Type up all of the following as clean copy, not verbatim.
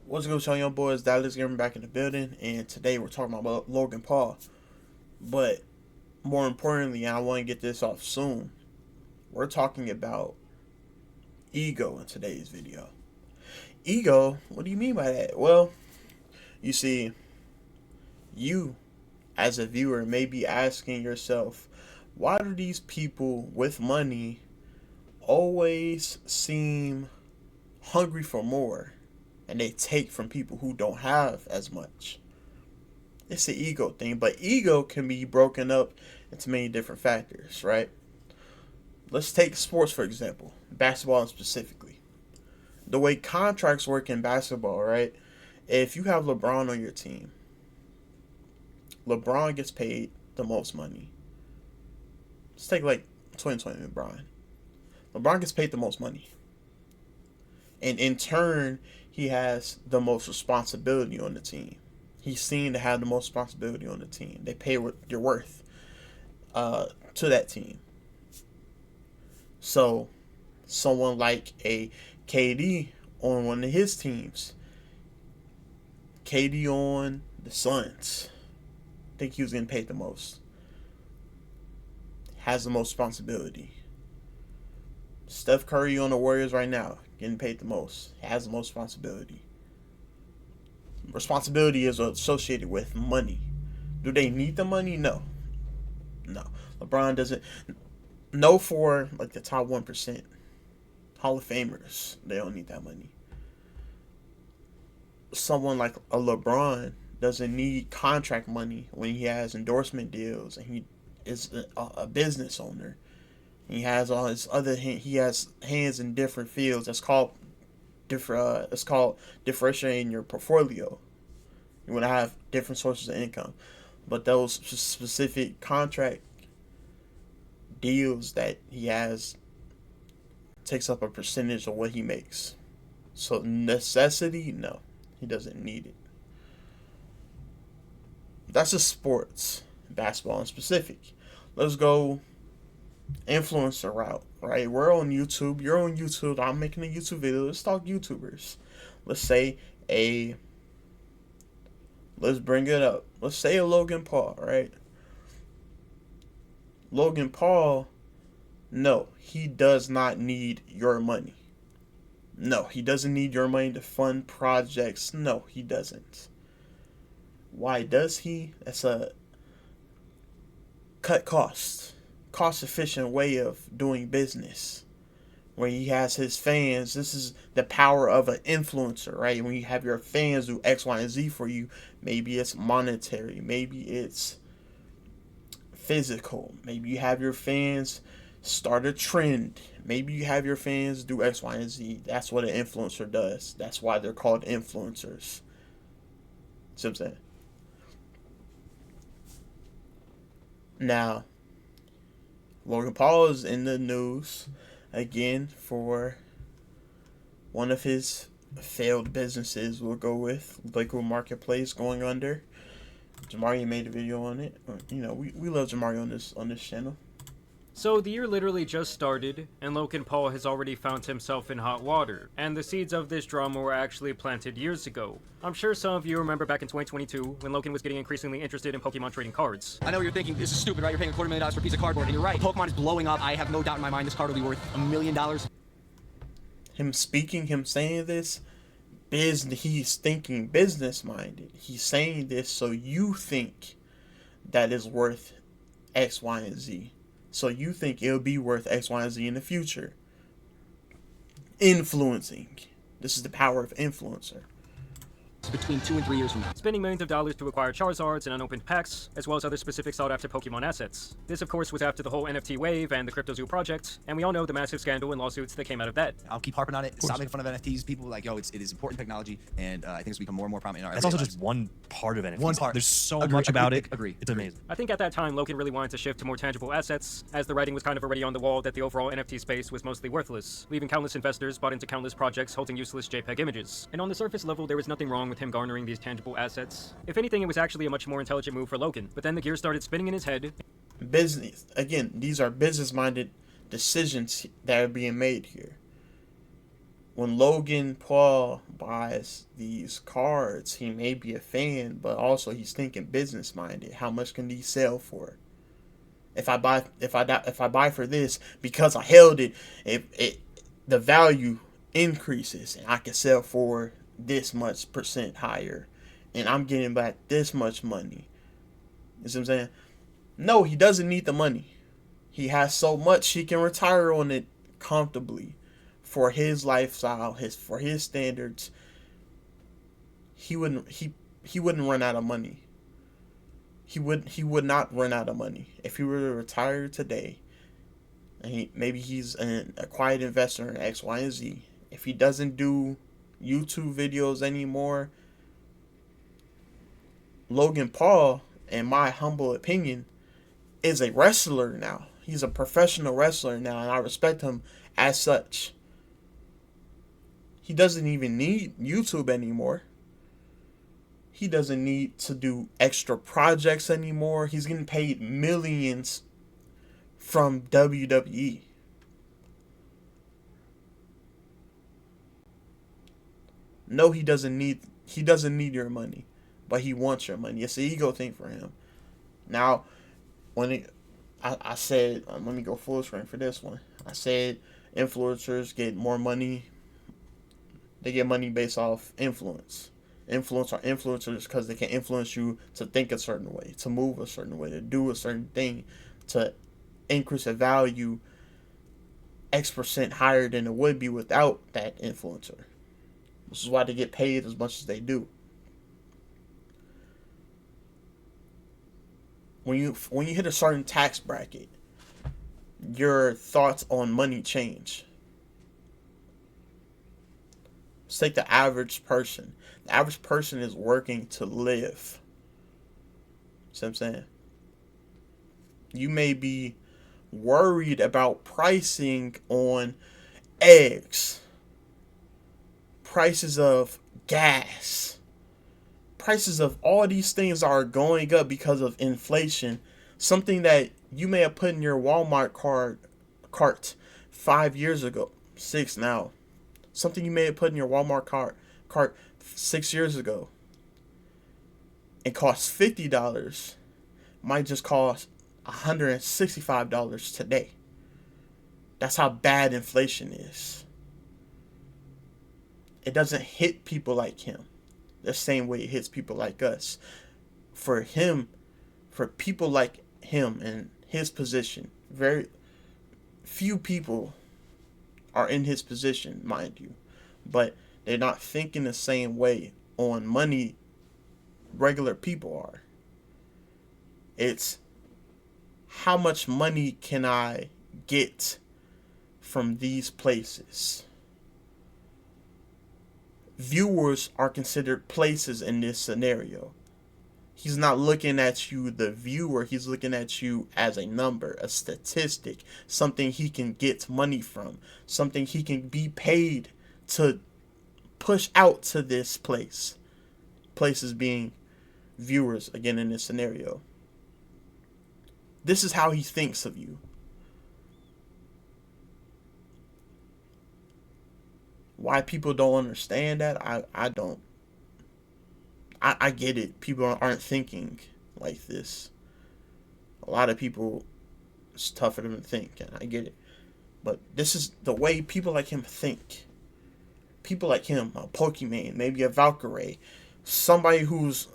What's good, y'all? Young boys, Dallas Gamer back in the building, and today we're talking about Logan Paul. But more importantly, and I want to get this off soon, we're talking about ego in today's video. Ego? What do you mean by that? Well, you see, you as a viewer may be asking yourself, why do these people with money always seem hungry for more? And they take from people who don't have as much. It's an ego thing, but ego can be broken up into many different factors, right? Let's take sports, for example, basketball specifically. The way contracts work in basketball, right? If you have LeBron on your team, LeBron gets paid the most money. Let's take like 2020 LeBron. LeBron gets paid the most money. And in turn, he has the most responsibility on the team. He's seen to have the most responsibility on the team. They pay what you're worth to that team. So, someone like a KD on one of his teams, KD on the Suns, I think he was getting paid the most. Has the most responsibility. Steph Curry on the Warriors right now, getting paid the most, has the most responsibility. Responsibility is associated with money. Do they need the money? No. LeBron doesn't. No, for like the top 1%. Hall of Famers, they don't need that money. Someone like a LeBron doesn't need contract money when he has endorsement deals and he is a business owner. He has all his other he has hands in different fields. That's called it's called differentiating your portfolio. You want to have different sources of income, but those specific contract deals that he has takes up a percentage of what he makes. So necessity, no, he doesn't need it. That's just sports, basketball in specific. Let's go influencer route, right? We're on YouTube. You're on YouTube. I'm making a YouTube video. Let's talk YouTubers. Let's say let's bring it up. Let's say a Logan Paul, right? Logan Paul, no, he does not need your money. No, he doesn't need your money to fund projects. No, he doesn't. Why does he? That's a cut costs. Cost efficient way of doing business where he has his fans. This is the power of an influencer, right? When you have your fans do X, Y, and Z for you, maybe it's monetary, maybe it's physical, maybe you have your fans start a trend, maybe you have your fans do X, Y, and Z. That's what an influencer does. That's why they're called influencers. See what I'm saying? Now, Logan Paul is in the news again for one of his failed businesses. We'll go with Liquid Marketplace going under. Jamari made a video on it. You know, we love Jamari on this channel. So the year literally just started, and Logan Paul has already found himself in hot water, and the seeds of this drama were actually planted years ago. I'm sure some of you remember back in 2022 when Logan was getting increasingly interested in Pokemon trading cards. I know you're thinking, this is stupid, right? You're paying $250,000 for a piece of cardboard, and you're right. Pokemon is blowing up. I have no doubt in my mind this card will be worth $1 million. Him saying this, he's thinking business-minded. He's saying this so you think that is worth X, Y, and Z. So you think it'll be worth X, Y, and Z in the future. Influencing. This is the power of influencer. Between 2 and 3 years from now. Spending millions of dollars to acquire Charizards and unopened packs, as well as other specific sought-after Pokemon assets. This, of course, was after the whole NFT wave and the CryptoZoo project, and we all know the massive scandal and lawsuits that came out of that. I'll keep harping on it. Stop making fun of NFTs. People like, yo, it is important technology, and I think it's become more and more prominent in our That's also everyday just one part of NFTs. One part. There's so much about it. Agree. It's amazing. I think at that time, Logan really wanted to shift to more tangible assets, as the writing was kind of already on the wall that the overall NFT space was mostly worthless, leaving countless investors bought into countless projects holding useless JPEG images. And on the surface level, there was nothing wrong with him garnering these tangible assets. If anything, it was actually a much more intelligent move for Logan, but then the gears started spinning in his head. Business. Again, these are business-minded decisions that are being made here. when Logan Paul buys these cards, he may be a fan, but also he's thinking business minded. How much can these sell for? If I buy for this because I held it, the value increases and I can sell for this much percent higher, and I'm getting back this much money. You see what I'm saying? No, he doesn't need the money. He has so much he can retire on it comfortably for his lifestyle, for his standards. He wouldn't run out of money. He would not run out of money if he were to retire today. And maybe he's a quiet investor in X, Y, and Z. If he doesn't do YouTube videos anymore, Logan Paul, in my humble opinion, is a wrestler now. He's a professional wrestler now, and I respect him as such. He doesn't even need YouTube anymore. He doesn't need to do extra projects anymore. He's getting paid millions from WWE. No, he doesn't need your money, but he wants your money. It's an ego thing for him. Now, I said, let me go full screen for this one. I said influencers get more money. They get money based off influence. Influence are influencers because they can influence you to think a certain way, to move a certain way, to do a certain thing, to increase a value X% higher than it would be without that influencer. This is why they get paid as much as they do. When you hit a certain tax bracket, your thoughts on money change. Let's take the average person. The average person is working to live. See what I'm saying? You may be worried about pricing on eggs, prices of gas, prices of all these things are going up because of inflation. Something that you may have put in your Walmart cart 5 years ago, 6 now. Something you may have put in your Walmart cart 6 years ago and cost $50 might just cost $165 today. That's how bad inflation is. It doesn't hit people like him the same way it hits people like us. For people like him in his position, very few people are in his position, mind you, but they're not thinking the same way on money regular people are. It's how much money can I get from these places? Viewers are considered places in this scenario. He's not looking at you, the viewer. He's looking at you as a number, a statistic, something he can get money from, something he can be paid to push out to this place. Places being viewers, again, in this scenario. This is how he thinks of you. Why people don't understand that, I don't. I get it. People aren't thinking like this. A lot of people, it's tough for them to think, and I get it. But this is the way people like him think. People like him, a Pokemon, maybe a Valkyrie, somebody who's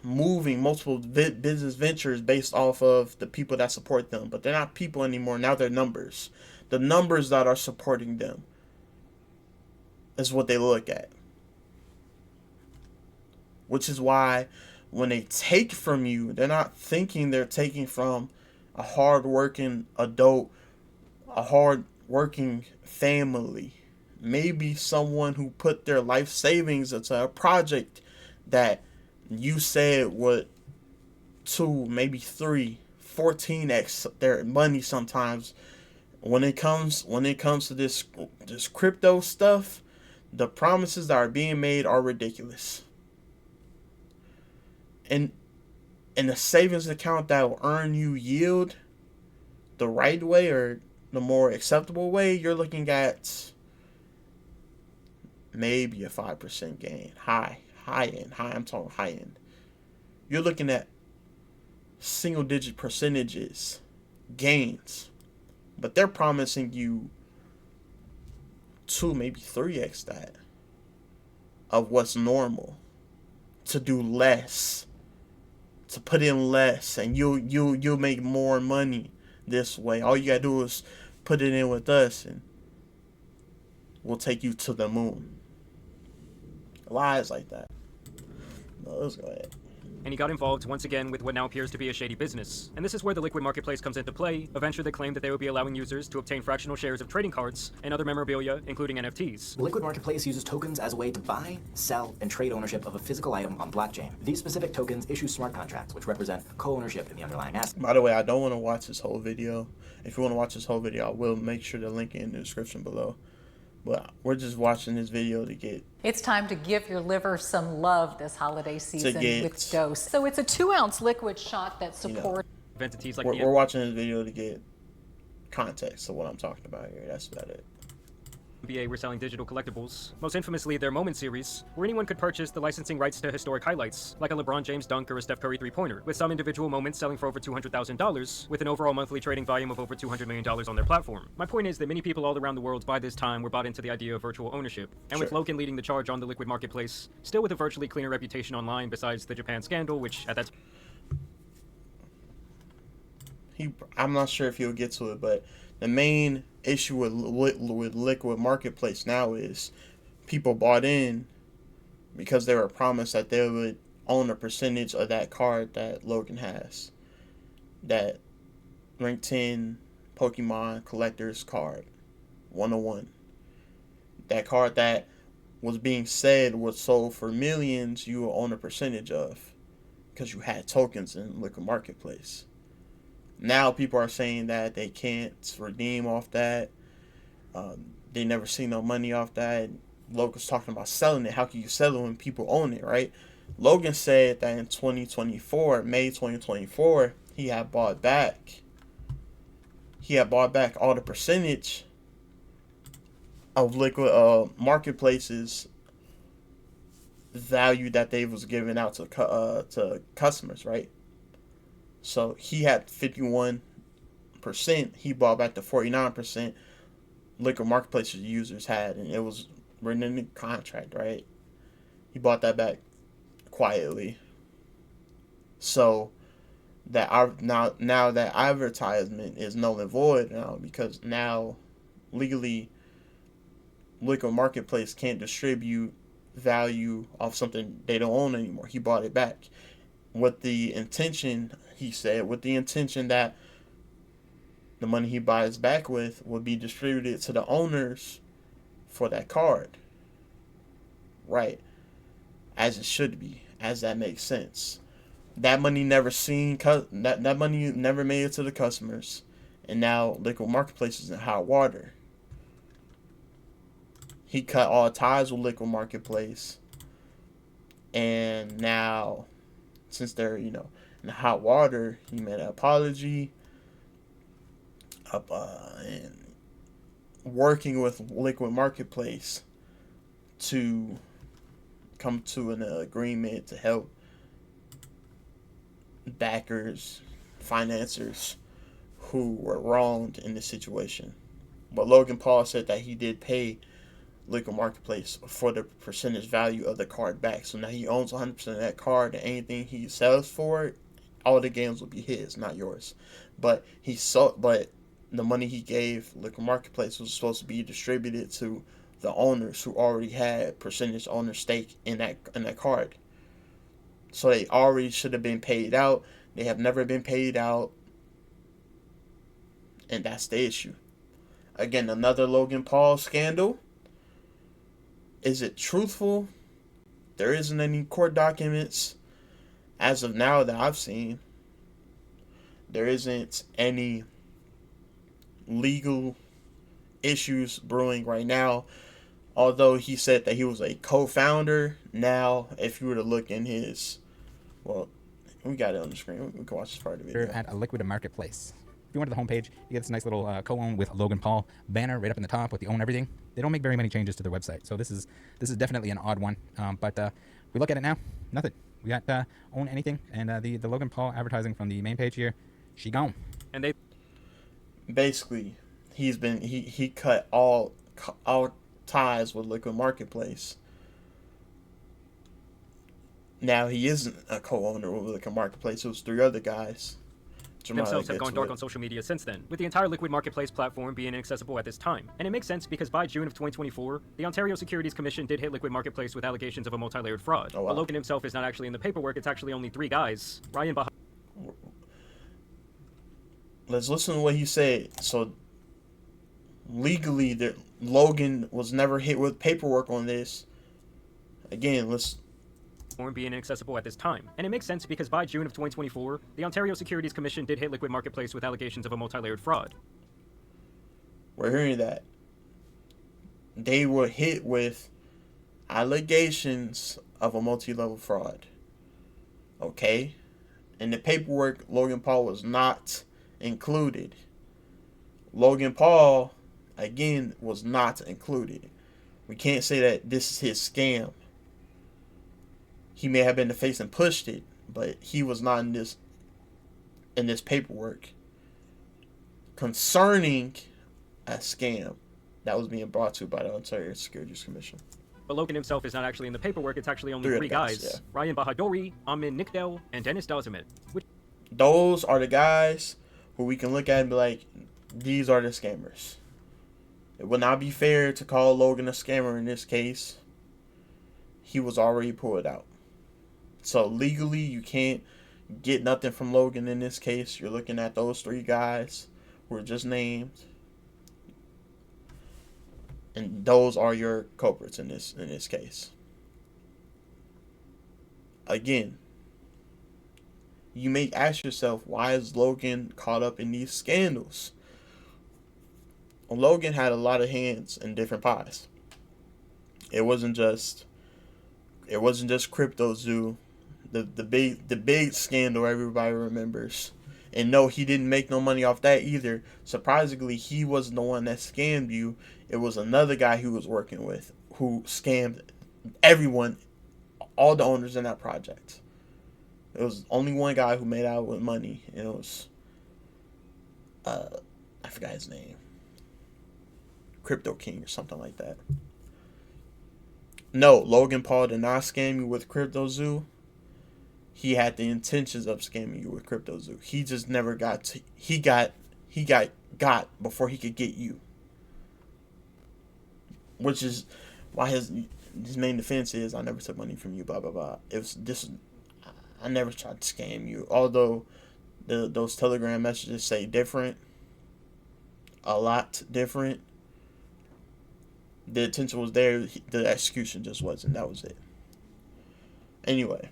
moving multiple business ventures based off of the people that support them. But they're not people anymore. Now they're numbers. The numbers that are supporting them is what they look at. Which is why when they take from you, they're not thinking they're taking from a hard-working adult, a hard-working family. Maybe someone who put their life savings into a project that you said would 2, maybe 3, 14x their money sometimes. When it comes to this crypto stuff, the promises that are being made are ridiculous. And in a savings account that will earn you yield the right way or the more acceptable way, you're looking at maybe a 5% gain. High end. I'm talking high end. You're looking at single digit percentages gains, but they're promising you 2, maybe 3x that of what's normal, to do less, to put in less, and you'll make more money this way. All you gotta do is put it in with us, and we'll take you to the moon. Lies like that. No, let's go ahead. And he got involved once again with what now appears to be a shady business. And this is where the liquid marketplace comes into play, a venture that claimed that they would be allowing users to obtain fractional shares of trading cards and other memorabilia, including NFTs. The liquid marketplace uses tokens as a way to buy, sell, and trade ownership of a physical item on blockchain. These specific tokens issue smart contracts, which represent co-ownership in the underlying asset. By the way, I don't want to watch this whole video. If you want to watch this whole video, I will make sure to link it in the description below. But we're just watching this video to get... It's time to give your liver some love this holiday season with Dose. So it's a 2-ounce liquid shot that supports... Entities like we're watching this video to get context of what I'm talking about here. That's about it. NBA were selling digital collectibles, most infamously their Moment series, where anyone could purchase the licensing rights to historic highlights, like a LeBron James dunk or a Steph Curry three-pointer, with some individual moments selling for over $200,000, with an overall monthly trading volume of over $200 million on their platform. My point is that many people all around the world by this time were bought into the idea of virtual ownership, and with Logan leading the charge on the liquid marketplace, still with a virtually cleaner reputation online besides the Japan scandal, which at that I'm not sure if he'll get to it, but the main issue with liquid marketplace now is people bought in because they were promised that they would own a percentage of that card that Logan has, that rank 10 Pokemon collector's card 101. That card that was being said was sold for millions, you will own a percentage of because you had tokens in liquid marketplace. Now people are saying that they can't redeem off that. They never see no money off that. Logan's talking about selling it. How can you sell it when people own it, right? Logan said that in 2024, May 2024, he had bought back all the percentage of liquid marketplaces value that they was giving out to customers, right? So he had 51%. He bought back the 49% liquid marketplace users had, and it was written in the contract, right? He bought that back quietly. So that now that advertisement is null and void now, because now legally liquid marketplace can't distribute value of something they don't own anymore. He bought it back with the intention, he said, with the intention that the money he buys back with will be distributed to the owners for that card. Right. As it should be. As that makes sense. That money never that money never made it to the customers. And now liquid marketplace is in hot water. He cut all ties with liquid marketplace. And now, since they're, in the hot water, he made an apology and working with liquid marketplace to come to an agreement to help backers, financiers who were wronged in this situation. But Logan Paul said that he did pay liquid marketplace for the percentage value of the card back. So now he owns 100% of that card, and anything he sells for it, all the games will be his, not yours. But the money he gave liquid marketplace was supposed to be distributed to the owners who already had percentage owner stake in that card. So they already should have been paid out. They have never been paid out, and that's the issue. Again, another Logan Paul scandal. Is it truthful? There isn't any court documents as of now that I've seen. There isn't any legal issues brewing right now. Although he said that he was a co-founder. Now, if you were to look in his... Well, we got it on the screen. We can watch this part of the video. At a liquid marketplace. If you went to the homepage, you get this nice little co-own with Logan Paul banner right up in the top with the own everything. they don't make very many changes to their website. So this is definitely an odd one. But we look at it now, nothing. We got own anything, and the Logan Paul advertising from the main page here, she gone. And they Basically, he cut all ties with Liquid Marketplace. Now he isn't a co-owner with Liquid Marketplace. It was 3 other guys. themselves have gone dark on social media since then, with the entire Liquid Marketplace platform being inaccessible at this time. And it makes sense because by June of 2024, the Ontario Securities Commission did hit Liquid Marketplace with allegations of a multi-layered fraud. Oh, wow. But Logan himself is not actually in the paperwork, it's actually only 3 guys. Ryan Bah- Let's listen to what he said. So, legally, Logan was never hit with paperwork on this. Again, let's... being inaccessible at this time. And it makes sense because by June of 2024, the Ontario Securities Commission did hit Liquid Marketplace with allegations of a multi-layered fraud. We're hearing that. They were hit with allegations of a multi-level fraud. Okay? In the paperwork, Logan Paul was not included. Logan Paul, again, was not included. We can't say that this is his scam. He may have been the face and pushed it, but he was not in this paperwork concerning a scam that was being brought to by the Ontario Securities Commission. But Logan himself is not actually in the paperwork, it's actually only 3 3 guys, guys. yeah. Ryan Bahadori, Amin Nickdell, and Dennis Dozemet. Those are the guys who we can look at and be like, these are the scammers. It would not be fair to call Logan a scammer in this case. He was already pulled out. So legally, you can't get nothing from Logan in this case. You're looking at those 3 guys who were just named. And those are your culprits in this case. Again, you may ask yourself, why is Logan caught up in these scandals? Well, Logan had a lot of hands in different pies. It wasn't just CryptoZoo, the big scandal everybody remembers. And no, he didn't make no money off that either. Surprisingly, he wasn't the one that scammed you. It was another guy he was working with who scammed everyone, all the owners in that project. It was only one guy who made out with money, and it was I forgot his name. Crypto King or something like that. No, Logan Paul did not scam you with CryptoZoo. He had the intentions of scamming you with CryptoZoo. He just never got to, he got before he could get you. Which is why his main defense is, I never took money from you, blah blah blah. It was this, I never tried to scam you. Although those Telegram messages say different, a lot different. The intention was there, the execution just wasn't. That was it. Anyway,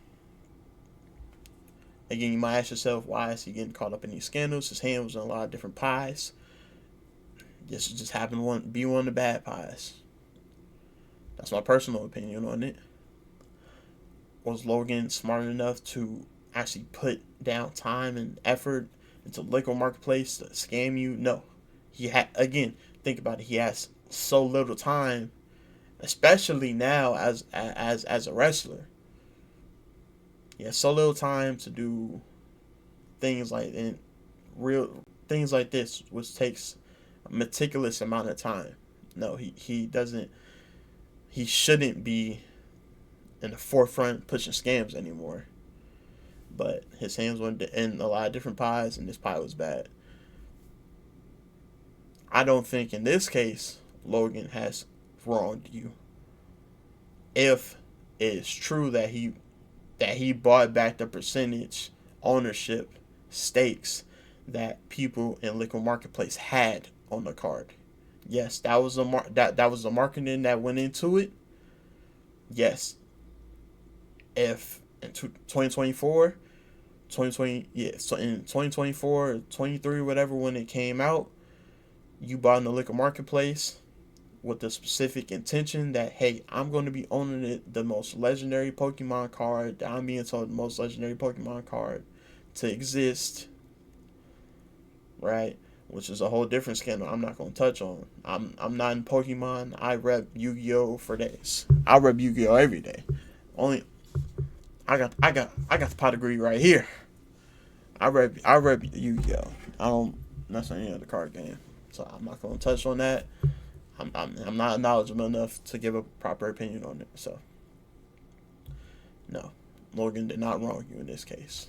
again, you might ask yourself, why is he getting caught up in these scandals? His hand was in a lot of different pies. This just happened to be one of the bad pies. That's my personal opinion on it. Was Logan smart enough to actually put down time and effort into Liquid Marketplace to scam you? No. He had, again, think about it. He has so little time, especially now as a wrestler. He has so little time to do things like this, which takes a meticulous amount of time. No, he doesn't. He shouldn't be in the forefront pushing scams anymore. But his hands went in a lot of different pies, and this pie was bad. I don't think in this case Logan has wronged you. If it's true that he bought back the percentage ownership stakes that people in Liquid Marketplace had on the card. Yes, that was the marketing that went into it. Yes. If in 2024, so in 2024, 23, whatever, when it came out, you bought in the Liquid Marketplace with the specific intention that, hey, I'm going to be owning the most legendary Pokemon card, that I'm being told the most legendary Pokemon card to exist, right? which is a whole different scandal I'm not gonna touch on. I'm not in Pokemon. I rep Yu-Gi-Oh for days. I rep Yu-Gi-Oh every day. Only I got the pedigree right here. I rep Yu-Gi-Oh. I don't mess on any other card game, so I'm not gonna touch on that. I'm not knowledgeable enough to give a proper opinion on it. So no, Logan did not wrong you in this case.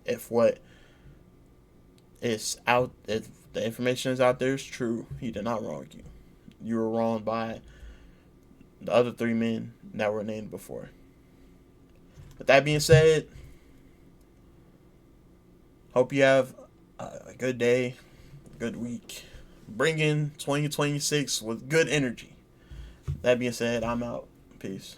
If what is out, if the information is out there is true, he did not wrong you. You were wronged by the other 3 men that were named before. With that being said, hope you have a good day, good week. Bring in 2026 with good energy. That being said, I'm out. Peace.